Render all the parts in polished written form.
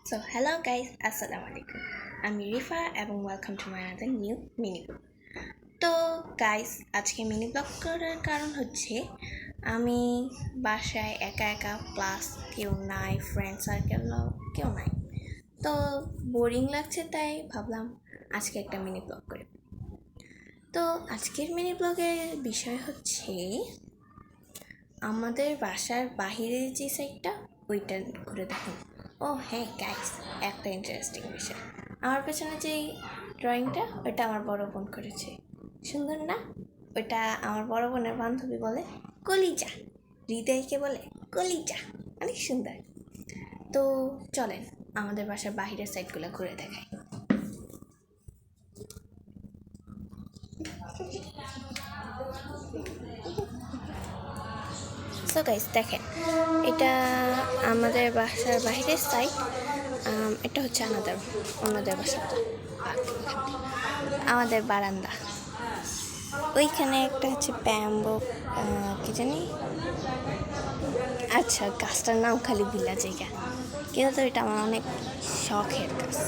So hello guys, assalamu alaikum. I'm Rifa এবং welcome to my another new mini blog. তো guys, আজকে mini blog করার কারণ হচ্ছে আমি বাসায় একা একা, প্লাস কেউ নাই, ফ্রেন্ড সার্কেলও কেউ নাই। তো বোরিং লাগছে, তাই ভাবলাম আজকে একটা মিনি ব্লগ করি। তো আজকের মিনি ব্লগের বিষয় হচ্ছে আমাদের বাসার বাহিরের যে সাইডটা, ওইটা ঘুরে দেখুন। ও হ্যাঁ গাইস, একটা ইন্টারেস্টিং বিষয়, আমার পেছনে যে ড্রয়িংটা, ওইটা আমার বড় বোন করেছে। সুন্দর না? ওইটা আমার বড় বোনের বান্ধবী বলে কলিজা, হৃদয়কে বলে কলিজা, অনেক সুন্দর। তো চলেন আমাদের বাসার বাহিরের সাইডগুলো ঘুরে দেখাই। সো গাইস দেখেন, এটা আমাদের বাসার বাহিরের সাইড। এটা হচ্ছে অন্যদের বাসাটা, আমাদের বারান্দা। ওইখানে একটা হচ্ছে ব্যাম্বো, কি জানি, আচ্ছা গাছটার নাম খালি ভিলা জায়গা, কিন্তু এটা আমার অনেক শখের গাছ।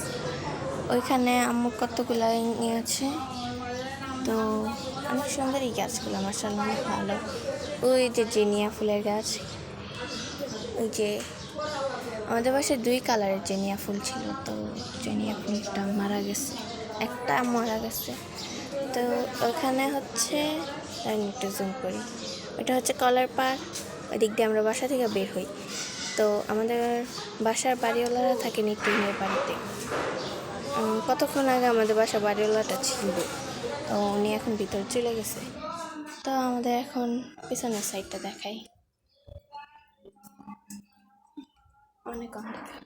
ওইখানে আম্মু কতগুলো নিয়েছে, তো অনেক সুন্দর এই গাছগুলো, মাশাআল্লাহ অনেক ভালো। ওই যে জেনিয়া ফুলের গাছ, ওই যে আমাদের বাসায় 2 কালারের জেনিয়া ফুল ছিল, তো জেনিয়া ফুলটা মারা গেছে, একটা মারা গেছে। তো ওখানে হচ্ছে একটু জুম করি, ওটা হচ্ছে কলার পাড়। ওই দিক দিয়ে আমরা বাসা থেকে বের হই। তো আমাদের বাসার বাড়িওয়ালারা থাকেন টিনের বাড়িতে। কতক্ষণ আগে আমাদের বাসার বাড়িওয়ালাটা ছিল, তো উনি এখন ভিতরে চলে গেছে। তো আমাদের এখন পিছনের সাইডটা দেখাই, অনেক অন্ধকার।